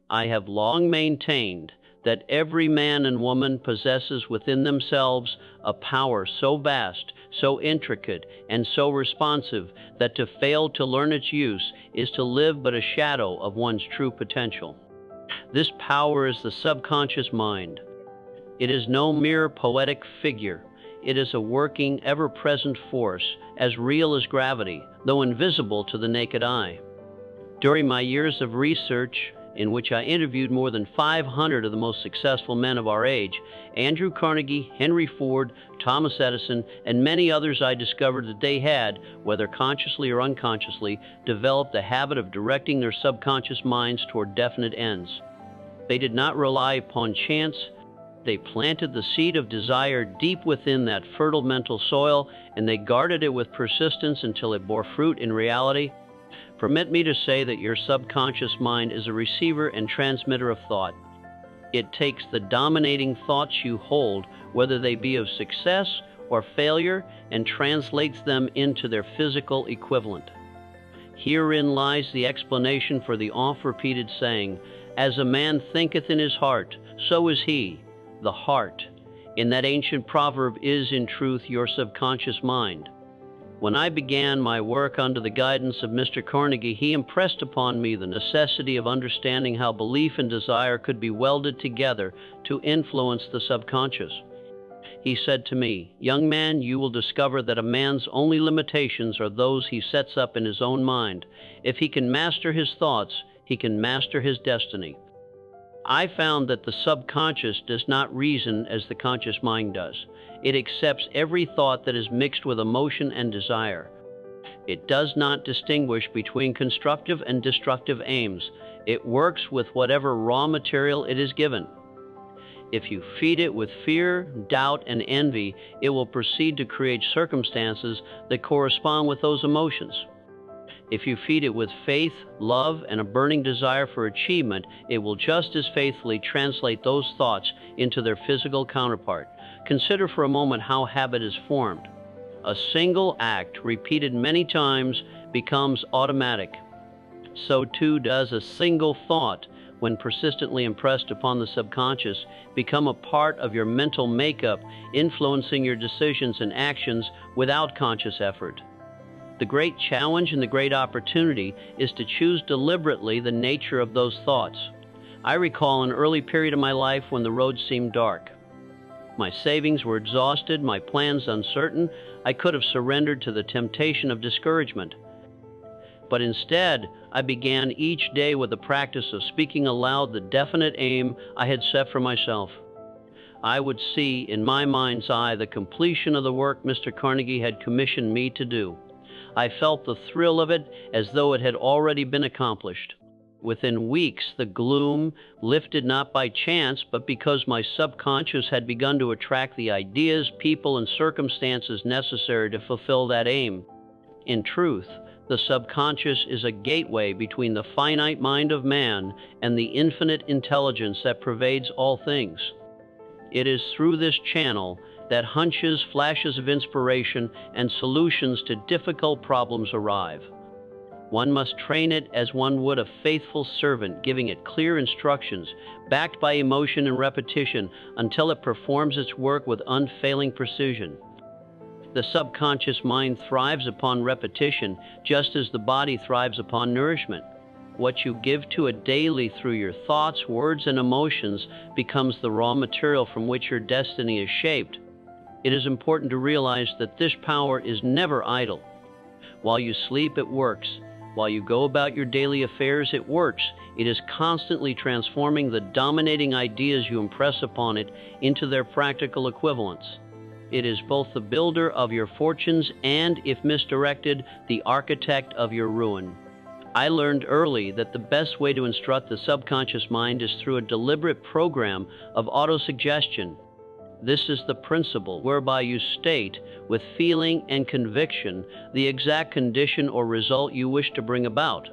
I have long maintained that every man and woman possesses within themselves a power so vast, so intricate, and so responsive that to fail to learn its use is to live but a shadow of one's true potential. This power is the subconscious mind. It is no mere poetic figure. It is a working, ever-present force, as real as gravity, though invisible to the naked eye. During my years of research, in which I interviewed more than 500 of the most successful men of our age, Andrew Carnegie, Henry Ford, Thomas Edison, and many others, I discovered that they had, whether consciously or unconsciously, developed the habit of directing their subconscious minds toward definite ends. They did not rely upon chance. They planted the seed of desire deep within that fertile mental soil, and they guarded it with persistence until it bore fruit in reality. Permit me to say that your subconscious mind is a receiver and transmitter of thought. It takes the dominating thoughts you hold, whether they be of success or failure, and translates them into their physical equivalent. Herein lies the explanation for the oft-repeated saying, "As a man thinketh in his heart, so is he." The heart, in that ancient proverb, is in truth your subconscious mind. When I began my work under the guidance of Mr. Carnegie, he impressed upon me the necessity of understanding how belief and desire could be welded together to influence the subconscious. He said to me, "Young man, you will discover that a man's only limitations are those he sets up in his own mind. If he can master his thoughts, he can master his destiny." I found that the subconscious does not reason as the conscious mind does. It accepts every thought that is mixed with emotion and desire. It does not distinguish between constructive and destructive aims. It works with whatever raw material it is given. If you feed it with fear, doubt, and envy, it will proceed to create circumstances that correspond with those emotions. If you feed it with faith, love, and a burning desire for achievement, it will just as faithfully translate those thoughts into their physical counterpart. Consider for a moment how habit is formed. A single act, repeated many times, becomes automatic. So too does a single thought, when persistently impressed upon the subconscious, become a part of your mental makeup, influencing your decisions and actions without conscious effort. The great challenge and the great opportunity is to choose deliberately the nature of those thoughts. I recall an early period of my life when the road seemed dark. My savings were exhausted, my plans uncertain. I could have surrendered to the temptation of discouragement. But instead, I began each day with the practice of speaking aloud the definite aim I had set for myself. I would see in my mind's eye the completion of the work Mr. Carnegie had commissioned me to do. I felt the thrill of it as though it had already been accomplished. Within weeks, the gloom lifted not by chance, but because my subconscious had begun to attract the ideas, people, and circumstances necessary to fulfill that aim. In truth, the subconscious is a gateway between the finite mind of man and the infinite intelligence that pervades all things. It is through this channel that hunches, flashes of inspiration, and solutions to difficult problems arrive. One must train it as one would a faithful servant, giving it clear instructions, backed by emotion and repetition, until it performs its work with unfailing precision. The subconscious mind thrives upon repetition, just as the body thrives upon nourishment. What you give to it daily through your thoughts, words, and emotions becomes the raw material from which your destiny is shaped. It is important to realize that this power is never idle. While you sleep, it works. While you go about your daily affairs, it works. It is constantly transforming the dominating ideas you impress upon it into their practical equivalents. It is both the builder of your fortunes and, if misdirected, the architect of your ruin. I learned early that the best way to instruct the subconscious mind is through a deliberate program of autosuggestion. This is the principle whereby you state, with feeling and conviction, the exact condition or result you wish to bring about.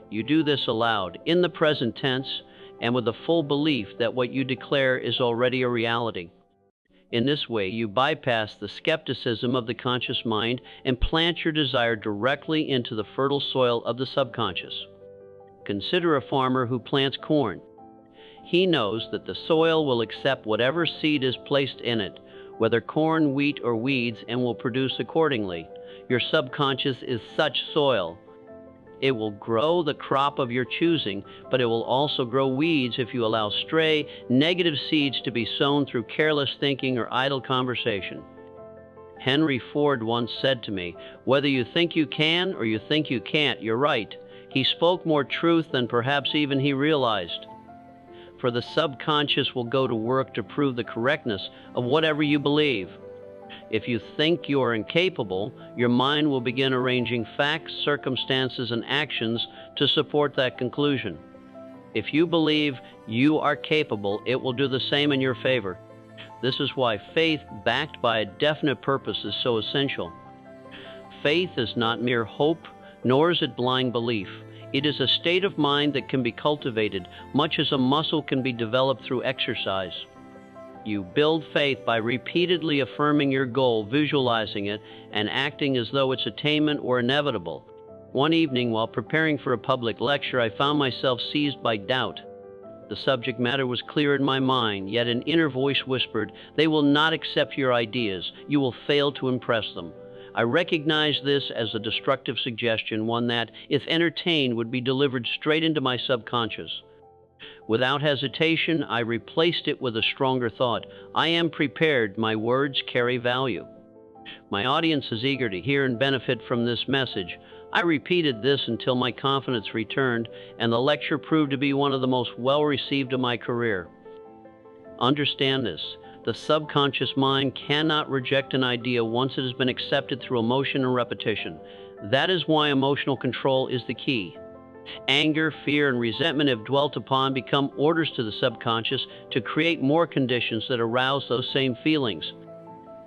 You do this aloud, in the present tense, and with the full belief that what you declare is already a reality. In this way, you bypass the skepticism of the conscious mind and plant your desire directly into the fertile soil of the subconscious. Consider a farmer who plants corn. He knows that the soil will accept whatever seed is placed in it, whether corn, wheat, or weeds, and will produce accordingly. Your subconscious is such soil. It will grow the crop of your choosing, but it will also grow weeds if you allow stray, negative seeds to be sown through careless thinking or idle conversation. Henry Ford once said to me, "Whether you think you can or you think you can't, you're right." He spoke more truth than perhaps even he realized. For the subconscious will go to work to prove the correctness of whatever you believe. If you think you are incapable, your mind will begin arranging facts, circumstances, and actions to support that conclusion. If you believe you are capable, it will do the same in your favor. This is why faith backed by a definite purpose is so essential. Faith is not mere hope, nor is it blind belief. It is a state of mind that can be cultivated, much as a muscle can be developed through exercise. You build faith by repeatedly affirming your goal, visualizing it, and acting as though its attainment were inevitable. One evening, while preparing for a public lecture, I found myself seized by doubt. The subject matter was clear in my mind, yet an inner voice whispered, "They will not accept your ideas. You will fail to impress them." I recognized this as a destructive suggestion, one that, if entertained, would be delivered straight into my subconscious. Without hesitation, I replaced it with a stronger thought. I am prepared. My words carry value. My audience is eager to hear and benefit from this message. I repeated this until my confidence returned, and the lecture proved to be one of the most well-received of my career. Understand this. The subconscious mind cannot reject an idea once it has been accepted through emotion and repetition. That is why emotional control is the key. Anger, fear, and resentment, if dwelt upon, become orders to the subconscious to create more conditions that arouse those same feelings.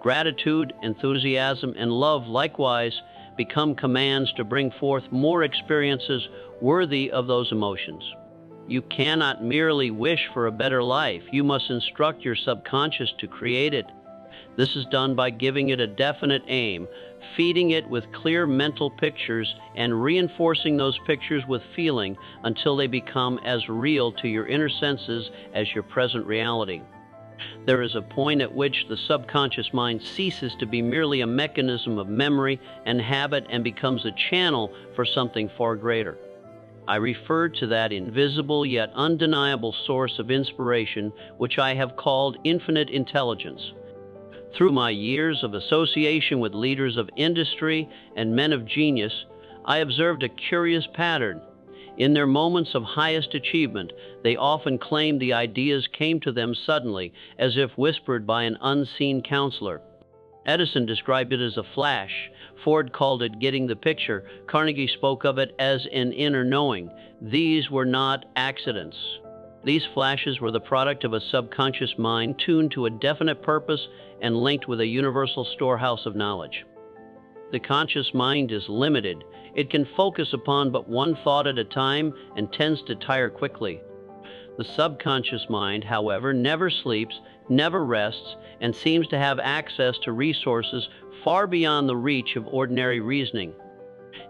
Gratitude, enthusiasm, and love likewise become commands to bring forth more experiences worthy of those emotions. You cannot merely wish for a better life. You must instruct your subconscious to create it. This is done by giving it a definite aim, feeding it with clear mental pictures, and reinforcing those pictures with feeling until they become as real to your inner senses as your present reality. There is a point at which the subconscious mind ceases to be merely a mechanism of memory and habit and becomes a channel for something far greater. I refer to that invisible yet undeniable source of inspiration, which I have called infinite intelligence. Through my years of association with leaders of industry and men of genius, I observed a curious pattern. In their moments of highest achievement, they often claimed the ideas came to them suddenly, as if whispered by an unseen counselor. Edison described it as a flash. Ford called it getting the picture. Carnegie spoke of it as an inner knowing. These were not accidents. These flashes were the product of a subconscious mind tuned to a definite purpose and linked with a universal storehouse of knowledge. The conscious mind is limited. It can focus upon but one thought at a time and tends to tire quickly. The subconscious mind, however, never sleeps, never rests, and seems to have access to resources far beyond the reach of ordinary reasoning.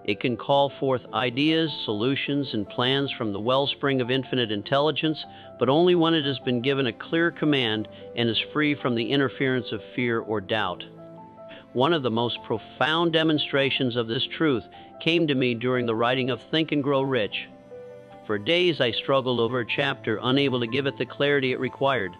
It can call forth ideas, solutions, and plans from the wellspring of infinite intelligence, but only when it has been given a clear command and is free from the interference of fear or doubt. One of the most profound demonstrations of this truth came to me during the writing of Think and Grow Rich. For days I struggled over a chapter, unable to give it the clarity it required.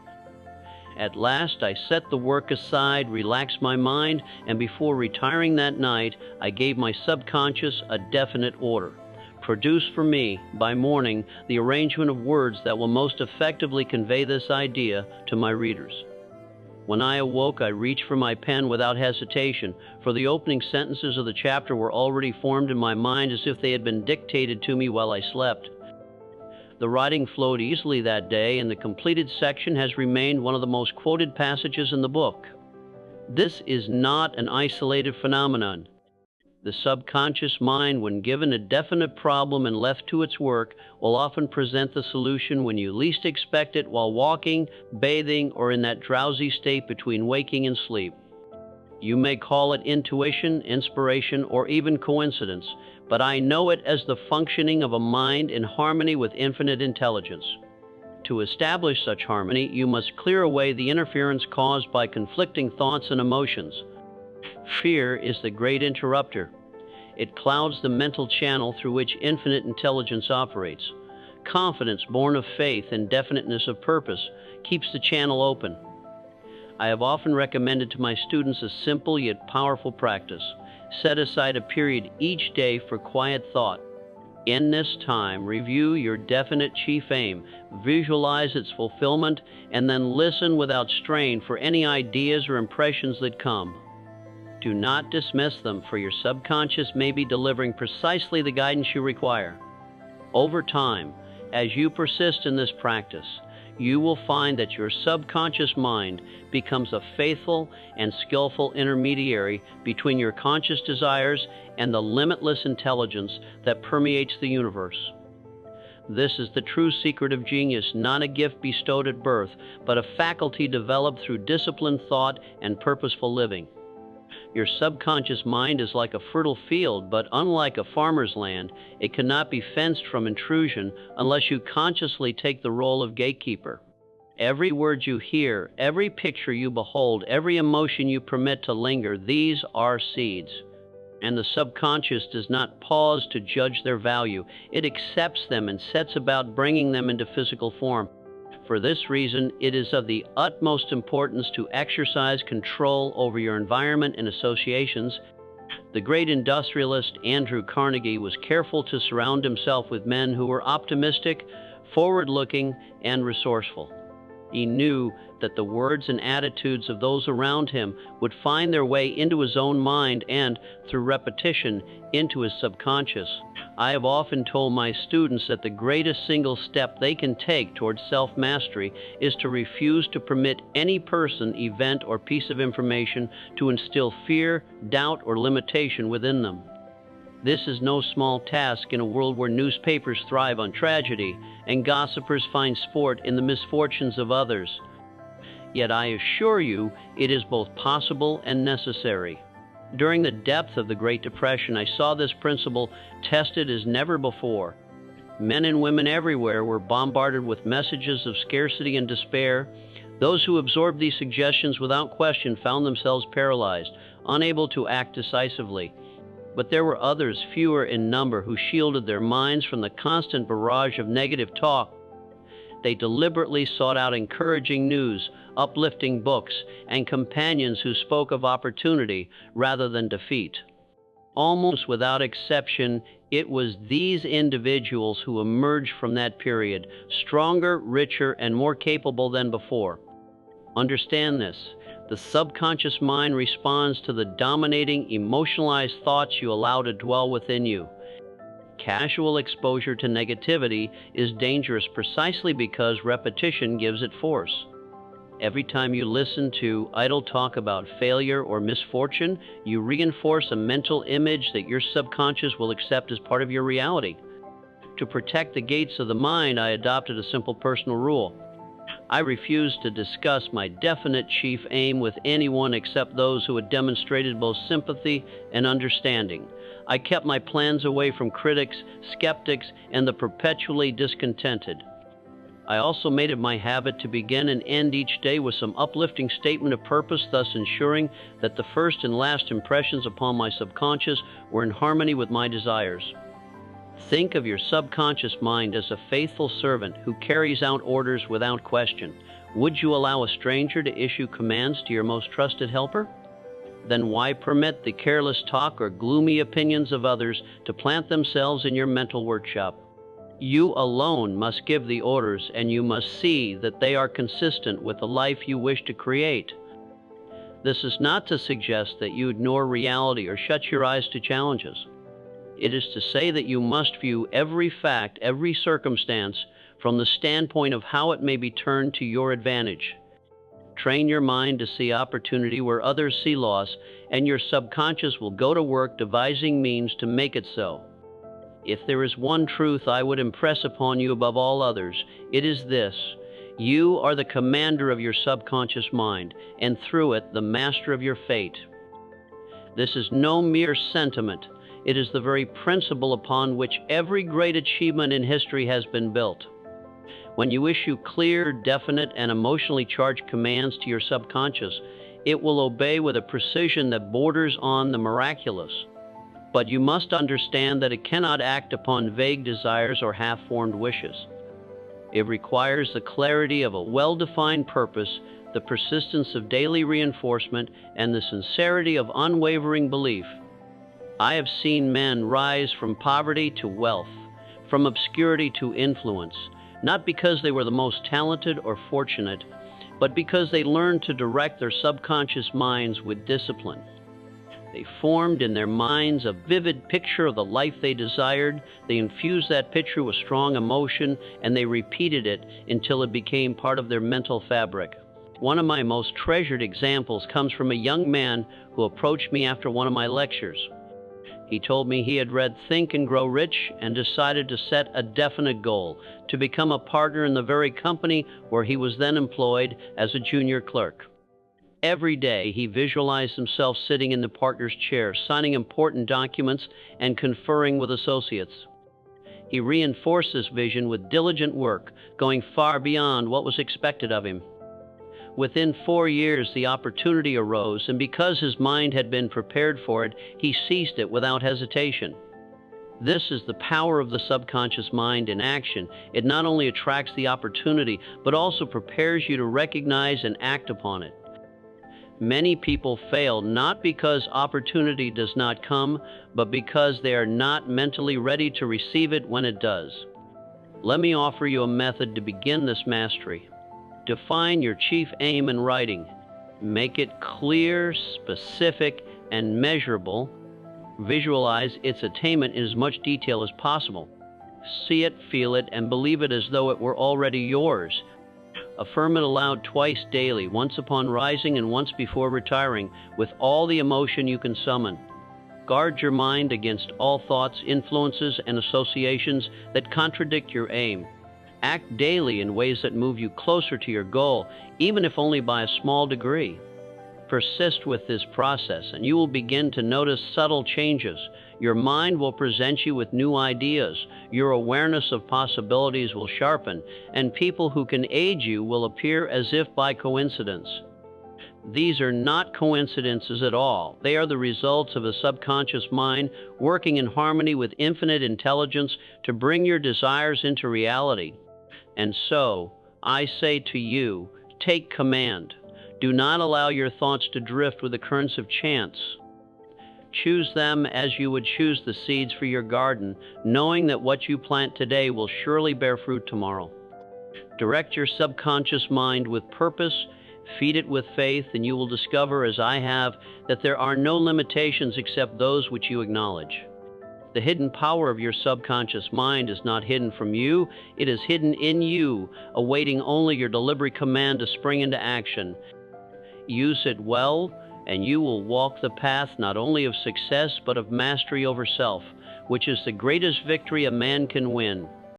At last I set the work aside, relaxed my mind, and before retiring that night, I gave my subconscious a definite order. Produce for me, by morning, the arrangement of words that will most effectively convey this idea to my readers. When I awoke, I reached for my pen without hesitation, for the opening sentences of the chapter were already formed in my mind as if they had been dictated to me while I slept. The writing flowed easily that day, and the completed section has remained one of the most quoted passages in the book. This is not an isolated phenomenon. The subconscious mind, when given a definite problem and left to its work, will often present the solution when you least expect it, while walking, bathing, or in that drowsy state between waking and sleep. You may call it intuition, inspiration, or even coincidence, but I know it as the functioning of a mind in harmony with infinite intelligence. To establish such harmony, you must clear away the interference caused by conflicting thoughts and emotions. Fear is the great interrupter. It clouds the mental channel through which infinite intelligence operates. Confidence, born of faith and definiteness of purpose, keeps the channel open. I have often recommended to my students a simple yet powerful practice. Set aside a period each day for quiet thought. In this time, review your definite chief aim, visualize its fulfillment, and then listen without strain for any ideas or impressions that come. Do not dismiss them, for your subconscious may be delivering precisely the guidance you require. Over time, as you persist in this practice, you will find that your subconscious mind becomes a faithful and skillful intermediary between your conscious desires and the limitless intelligence that permeates the universe. This is the true secret of genius, not a gift bestowed at birth, but a faculty developed through disciplined thought and purposeful living. Your subconscious mind is like a fertile field, but unlike a farmer's land, it cannot be fenced from intrusion unless you consciously take the role of gatekeeper. Every word you hear, every picture you behold, every emotion you permit to linger, these are seeds. And the subconscious does not pause to judge their value. It accepts them and sets about bringing them into physical form. For this reason, it is of the utmost importance to exercise control over your environment and associations. The great industrialist Andrew Carnegie was careful to surround himself with men who were optimistic, forward-looking, and resourceful. He knew that the words and attitudes of those around him would find their way into his own mind and, through repetition, into his subconscious. I have often told my students that the greatest single step they can take towards self-mastery is to refuse to permit any person, event, or piece of information to instill fear, doubt, or limitation within them. This is no small task in a world where newspapers thrive on tragedy and gossipers find sport in the misfortunes of others. Yet I assure you, it is both possible and necessary. During the depth of the Great Depression, I saw this principle tested as never before. Men and women everywhere were bombarded with messages of scarcity and despair. Those who absorbed these suggestions without question found themselves paralyzed, unable to act decisively. But there were others, fewer in number, who shielded their minds from the constant barrage of negative talk. They deliberately sought out encouraging news, uplifting books, and companions who spoke of opportunity rather than defeat. Almost without exception, it was these individuals who emerged from that period stronger, richer, and more capable than before. Understand this. The subconscious mind responds to the dominating, emotionalized thoughts you allow to dwell within you. Casual exposure to negativity is dangerous precisely because repetition gives it force. Every time you listen to idle talk about failure or misfortune, you reinforce a mental image that your subconscious will accept as part of your reality. To protect the gates of the mind, I adopted a simple personal rule. I refused to discuss my definite chief aim with anyone except those who had demonstrated both sympathy and understanding. I kept my plans away from critics, skeptics, and the perpetually discontented. I also made it my habit to begin and end each day with some uplifting statement of purpose, thus ensuring that the first and last impressions upon my subconscious were in harmony with my desires. Think of your subconscious mind as a faithful servant who carries out orders without question. Would you allow a stranger to issue commands to your most trusted helper? Then why permit the careless talk or gloomy opinions of others to plant themselves in your mental workshop? You alone must give the orders, and you must see that they are consistent with the life you wish to create. This is not to suggest that you ignore reality or shut your eyes to challenges. It is to say that you must view every fact, every circumstance, from the standpoint of how it may be turned to your advantage. Train your mind to see opportunity where others see loss, and your subconscious will go to work devising means to make it so. If there is one truth I would impress upon you above all others, it is this: you are the commander of your subconscious mind, and through it, the master of your fate. This is no mere sentiment. It is the very principle upon which every great achievement in history has been built. When you issue clear, definite, and emotionally charged commands to your subconscious, it will obey with a precision that borders on the miraculous. But you must understand that it cannot act upon vague desires or half-formed wishes. It requires the clarity of a well-defined purpose, the persistence of daily reinforcement, and the sincerity of unwavering belief. I have seen men rise from poverty to wealth, from obscurity to influence, not because they were the most talented or fortunate, but because they learned to direct their subconscious minds with discipline. They formed in their minds a vivid picture of the life they desired, they infused that picture with strong emotion, and they repeated it until it became part of their mental fabric. One of my most treasured examples comes from a young man who approached me after one of my lectures. He told me he had read Think and Grow Rich and decided to set a definite goal, to become a partner in the very company where he was then employed as a junior clerk. Every day, he visualized himself sitting in the partner's chair, signing important documents and conferring with associates. He reinforced this vision with diligent work, going far beyond what was expected of him. Within 4 years, the opportunity arose, and because his mind had been prepared for it, he seized it without hesitation. This is the power of the subconscious mind in action. It not only attracts the opportunity, but also prepares you to recognize and act upon it. Many people fail not because opportunity does not come, but because they are not mentally ready to receive it when it does. Let me offer you a method to begin this mastery. Define your chief aim in writing. Make it clear, specific, and measurable. Visualize its attainment in as much detail as possible. See it, feel it, and believe it as though it were already yours. Affirm it aloud twice daily, once upon rising and once before retiring, with all the emotion you can summon. Guard your mind against all thoughts, influences, and associations that contradict your aim. Act daily in ways that move you closer to your goal, even if only by a small degree. Persist with this process, and you will begin to notice subtle changes. Your mind will present you with new ideas, your awareness of possibilities will sharpen, and people who can aid you will appear as if by coincidence. These are not coincidences at all. They are the results of a subconscious mind working in harmony with infinite intelligence to bring your desires into reality. And so, I say to you, take command. Do not allow your thoughts to drift with the currents of chance. Choose them as you would choose the seeds for your garden, knowing that what you plant today will surely bear fruit tomorrow. Direct your subconscious mind with purpose, feed it with faith, and you will discover, as I have, that there are no limitations except those which you acknowledge. The hidden power of your subconscious mind is not hidden from you, it is hidden in you, awaiting only your deliberate command to spring into action. Use it well, and you will walk the path not only of success but of mastery over self, which is the greatest victory a man can win.